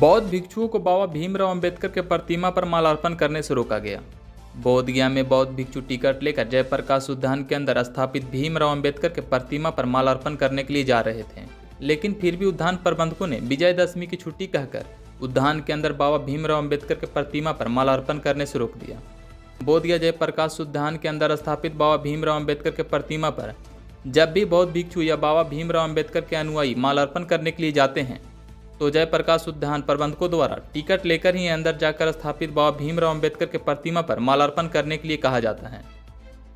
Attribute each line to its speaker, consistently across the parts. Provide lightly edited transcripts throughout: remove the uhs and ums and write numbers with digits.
Speaker 1: बौद्ध भिक्षुओं को बाबा भीमराव अंबेडकर के प्रतिमा पर माल्यार्पण करने से रोका गया। बोधगया में बौद्ध भिक्षु टिकट लेकर जयप्रकाश उद्यान के अंदर स्थापित भीमराव अंबेडकर के प्रतिमा पर माल्यार्पण करने के लिए जा रहे थे, लेकिन फिर भी उद्यान प्रबंधकों ने विजयदशमी की छुट्टी कहकर उद्यान के अंदर बाबा भीमराव अंबेडकर के प्रतिमा पर माल्यार्पण करने से रोक दिया। बोधगया जयप्रकाश उद्यान के अंदर स्थापित बाबा भीमराव अंबेडकर के प्रतिमा पर जब भी बौद्ध भिक्षु या बाबा भीमराव अंबेडकर के अनुयायी माल्यार्पण करने के लिए जाते हैं तो जयप्रकाश उद्यान प्रबंधकों द्वारा टिकट लेकर ही अंदर जाकर स्थापित बाबा भीमराव अंबेडकर के प्रतिमा पर माल्यार्पण करने के लिए कहा जाता है।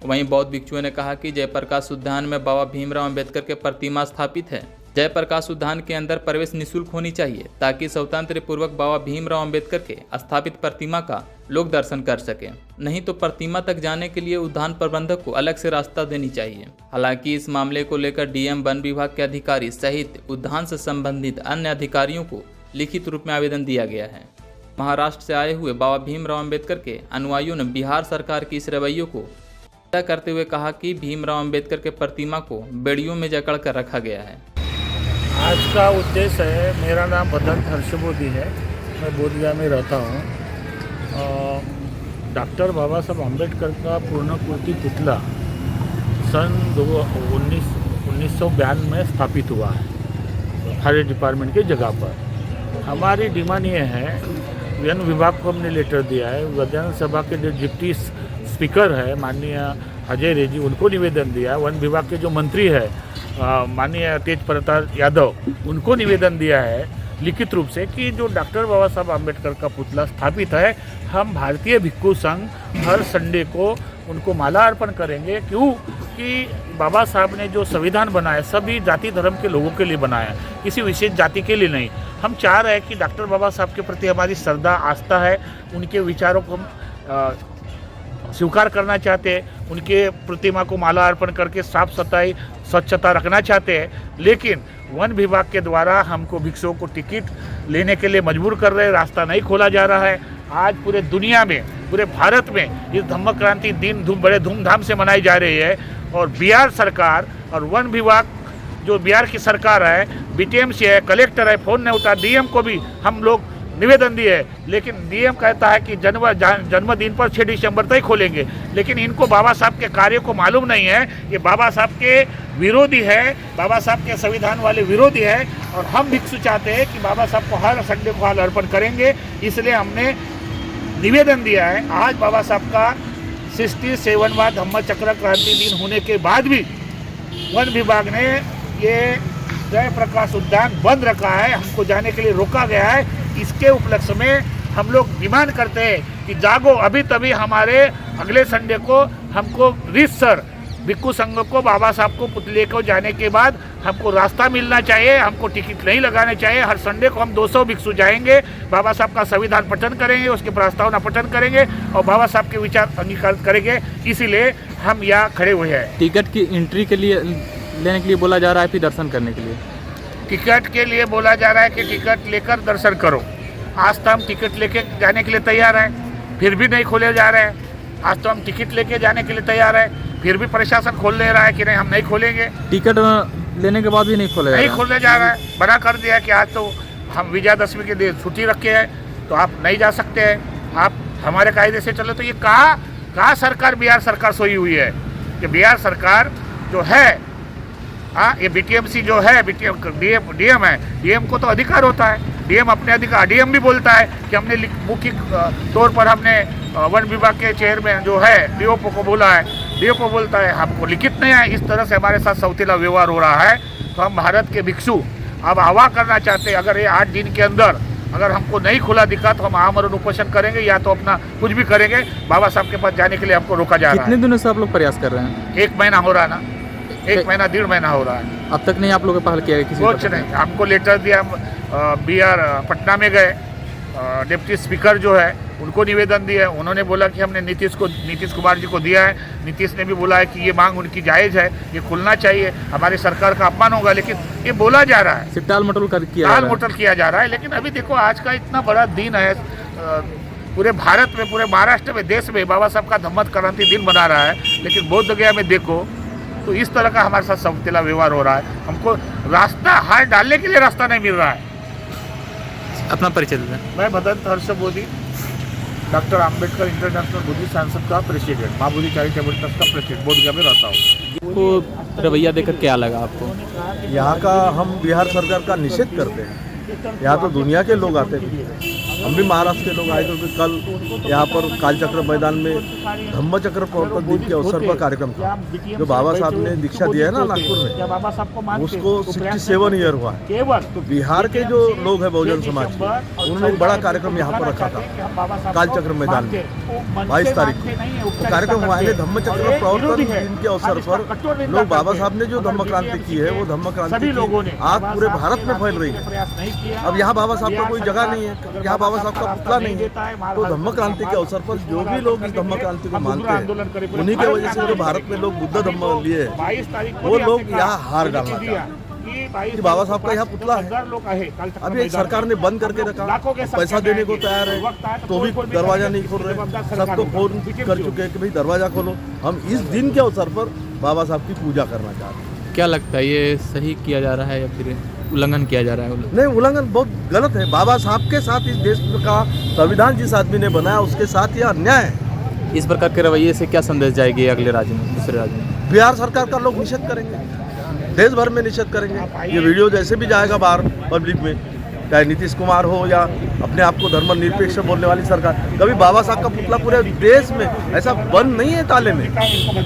Speaker 1: वहीं बौद्ध भिक्षुओं ने कहा कि जयप्रकाश उद्यान में बाबा भीमराव अंबेडकर के प्रतिमा स्थापित है। जयप्रकाश उद्यान के अंदर प्रवेश निःशुल्क होनी चाहिए ताकि स्वतंत्र पूर्वक बाबा भीमराव अंबेडकर के स्थापित प्रतिमा का लोग दर्शन कर सकें, नहीं तो प्रतिमा तक जाने के लिए उद्यान प्रबंधक को अलग से रास्ता देनी चाहिए। हालांकि इस मामले को लेकर डीएम वन विभाग के अधिकारी सहित उद्यान से संबंधित अन्य अधिकारियों को लिखित रूप में आवेदन दिया गया है। महाराष्ट्र से आए हुए बाबा भीमराव अंबेडकर के अनुयायियों ने बिहार सरकार की इस रवैये को निंदा करते हुए कहा कि भीमराव अंबेडकर के प्रतिमा को बेड़ियों में जकड़ कर रखा गया है।
Speaker 2: आज का उद्देश्य है, मेरा नाम बदंत हर्षबोधी है, मैं बोधगया में रहता हूँ। डॉक्टर बाबा साहब अम्बेडकर का पूर्णाकृति पुतला सन 1992 में स्थापित हुआ है फॉरेस्ट डिपार्टमेंट की जगह पर। हमारी डिमांड ये है, वन विभाग को हमने लेटर दिया है, विधानसभा के जो डिप्टी स्पीकर है माननीय अजय रेड्डी, उनको निवेदन दिया है। वन विभाग के जो मंत्री है माननीय तेज प्रताप यादव, उनको निवेदन दिया है लिखित रूप से कि जो डॉक्टर बाबा साहब अम्बेडकर का पुतला स्थापित है, हम भारतीय भिक्षु संघ हर संडे को उनको माला अर्पण करेंगे। क्यों कि बाबा साहब ने जो संविधान बनाया सभी जाति धर्म के लोगों के लिए बनाया, किसी विशेष जाति के लिए नहीं। हम चाह रहे हैं कि डॉक्टर बाबा साहब के प्रति हमारी श्रद्धा आस्था है, उनके विचारों को हम स्वीकार करना चाहते हैं, उनके प्रतिमा को माला अर्पण करके साफ सफाई स्वच्छता रखना चाहते हैं। लेकिन वन विभाग के द्वारा हमको भिक्षुओं को टिकट लेने के लिए मजबूर कर रहे हैं, रास्ता नहीं खोला जा रहा है। आज पूरे दुनिया में, पूरे भारत में इस धम्म क्रांति दिन बड़े धूमधाम से मनाई जा रही है और बिहार सरकार और वन विभाग जो बिहार की सरकार है, बीटीएमसी है, कलेक्टर है, फ़ोन नहीं उठा। डीएम को भी हम लोग निवेदन दिए है, लेकिन डीएम कहता है कि जन्मदिन पर 6 दिसंबर तक खोलेंगे। लेकिन इनको बाबा साहब के कार्य को मालूम नहीं है, ये बाबा साहब के विरोधी है, बाबा साहब के संविधान वाले विरोधी है। और हम भिक्षु चाहते हैं कि बाबा साहब को हर संडे को हाल अर्पण करेंगे, इसलिए हमने निवेदन दिया है। आज बाबा साहब का 67वां धम्म चक्र क्रांति दिन होने के बाद भी वन विभाग ने ये जयप्रकाश उद्यान बंद रखा है, हमको जाने के लिए रोका गया है। इसके उपलक्ष्य में हम लोग डिमांड करते हैं कि जागो, अभी तभी हमारे अगले संडे को हमको रीतसर भिक्षु संघ को बाबा साहब को पुतले को जाने के बाद हमको रास्ता मिलना चाहिए, हमको टिकट नहीं लगाने चाहिए। हर संडे को हम 200 भिक्षु जाएंगे, बाबा साहब का संविधान पठन करेंगे, उसके प्रस्तावना पठन करेंगे और बाबा साहब के विचार अंगीकार करेंगे। इसीलिए हम यहाँ खड़े हुए हैं।
Speaker 1: टिकट की एंट्री के लिए लेने के लिए बोला जा रहा है, फिर दर्शन करने के लिए
Speaker 2: टिकट के लिए बोला जा रहा है कि टिकट लेकर दर्शन करो। आज तो हम टिकट लेके जाने के लिए तैयार हैं, फिर भी नहीं खोले जा रहे हैं। आज तो हम टिकट लेके जाने के लिए तैयार हैं, फिर भी प्रशासन खोल ले रहा है कि नहीं हम नहीं खोलेंगे।
Speaker 1: टिकट लेने के बाद भी नहीं खोले
Speaker 2: जा रहा है। बना कर दिया कि आज तो हम विजयदशमी के दिन छुट्टी रखे हैं तो आप नहीं जा सकते हैं, आप हमारे कायदे से चलो। तो ये कहाँ सरकार, बिहार सरकार सोई हुई है कि बिहार सरकार जो है, हाँ, ये बीटीएमसी जो है, डीएम है, डीएम को तो अधिकार होता है, डीएम अपने अधिकार, डीएम भी बोलता है कि हमने मुख्य तौर पर हमने वन विभाग के चेयरमैन जो है डीओपो को बोला है, डीओपो बोलता है हमको लिखित नहीं है। इस तरह से हमारे साथ सौतेला व्यवहार हो रहा है। तो हम भारत के भिक्षु अब आह्वान करना चाहते हैं, अगर ये 8 दिन के अंदर अगर हमको नहीं खुला दिखा तो हम आमरण उपोषण करेंगे या तो अपना कुछ भी करेंगे। बाबा साहब के पास जाने के लिए हमको रोका जा रहा है।
Speaker 1: कितने दिनों से आप लोग प्रयास कर रहे हैं?
Speaker 2: 1 महीना हो रहा है ना, 1 महीना 1.5 महीना हो रहा है।
Speaker 1: अब तक नहीं आप लोगों ने पहल किया? किसी
Speaker 2: कुछ नहीं, हमको लेटर दिया, बिहार पटना में गए, डिप्टी स्पीकर जो है उनको निवेदन दिया, उन्होंने बोला कि हमने नीतीश कुमार जी को दिया है। नीतीश ने भी बोला है कि ये मांग उनकी जायज़ है, ये खुलना चाहिए, हमारी सरकार का अपमान होगा। लेकिन ये बोला जा रहा है,
Speaker 1: टाल मटोल
Speaker 2: किया जा रहा है। लेकिन अभी देखो, आज का इतना बड़ा दिन है, पूरे भारत में, पूरे महाराष्ट्र में, देश में बाबा साहब का धम्म क्रांति दिन मना रहा है। लेकिन बोधगया में देखो तो इस तरह का हमारे साथ सौतेला व्यवहार हो रहा है। हमको रास्ता हाथ डालने के लिए रास्ता नहीं मिल रहा है।
Speaker 1: अपना परिचय दें।
Speaker 2: मैं Bhadant Harsh Bodhi, doctor Ambedkar international Buddhist Sansad का president, Maa Bodhi charitable trust का प्रेसिडेंट, बोधगया में रहता हूँ।
Speaker 1: तो रवैया देखकर क्या लगा आपको?
Speaker 3: यहाँ का हम बिहार सरकार का निषेध करते हैं। यहाँ तो दुनिया के लोग आते थे, हम भी महाराष्ट्र के लोग आए थे। कल यहाँ पर कालचक्र मैदान में धम्म चक्र प्रवर्तन दिन के अवसर पर कार्यक्रम था, जो बाबा साहब ने दीक्षा दिया है ना नागपुर में, उसको 67 ईयर हुआ है। तो बिहार के जो लोग हैं बहुजन समाज के, उन्होंने एक बड़ा कार्यक्रम यहाँ पर रखा था कालचक्र मैदान में 22 तारीख को। तो कार्यक्रम हुआ है धम्म चक्र प्रवर्तन दिन के अवसर पर लोग बाबा साहब ने जो धम्म क्रांति की है, वो धम्म क्रांति आज पूरे भारत में फैल रही है। अब यहाँ बाबा साहब का कोई जगह नहीं है, यहाँ बाबा साहब का पुतला नहीं है। तो धम्म क्रांति के अवसर पर जो भी लोग इस धम्म क्रांति को मानते हैं, उन्हीं की वजह से जो भारत में लोग बुद्ध धम्म लिए हैं, वो लोग यहाँ हार डालना चाहते हैं कि बाबा साहब का यहाँ पुतला है। अभी एक सरकार ने बंद करके रखा, पैसा देने को तैयार है तो भी दरवाजा नहीं खोल रहे। सबको फोन कर चुके हैं कि भाई दरवाजा खोलो। हम इस दिन के अवसर पर बाबा साहब की पूजा करना चाहते हैं।
Speaker 1: क्या लगता है, ये सही किया जा रहा है या फिर उल्लंघन किया जा रहा है?
Speaker 3: नहीं, उल्लंघन बहुत गलत है। बाबा साहब के साथ इस देश का संविधान जिस आदमी ने बनाया, उसके साथ यह अन्याय है।
Speaker 1: इस प्रकार के रवैये से क्या संदेश जाएगी अगले राज्य में, दूसरे राज्य में?
Speaker 3: बिहार सरकार का लोग निषेध करेंगे, देश भर में निषेध करेंगे। ये वीडियो जैसे भी जाएगा बाहर पब्लिक में, चाहे नीतीश कुमार हो या अपने आप को धर्मनिरपेक्ष बोलने वाली सरकार, कभी बाबा साहब का पुतला पूरे देश में ऐसा बंद नहीं है ताले में।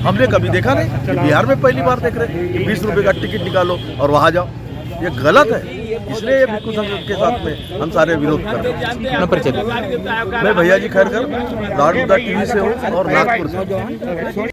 Speaker 3: हमने कभी देखा नहीं। बिहार में पहली बार देख रहे हैं कि 20 रुपये का टिकट निकालो और वहाँ जाओ। ये गलत है, इसलिए ये भिक्षु संघ के साथ में हम सारे विरोध कर रहे हैं। मैं भैया जी खैरकर, लॉर्ड बुद्धा टीवी से हूँ और नागपुर से।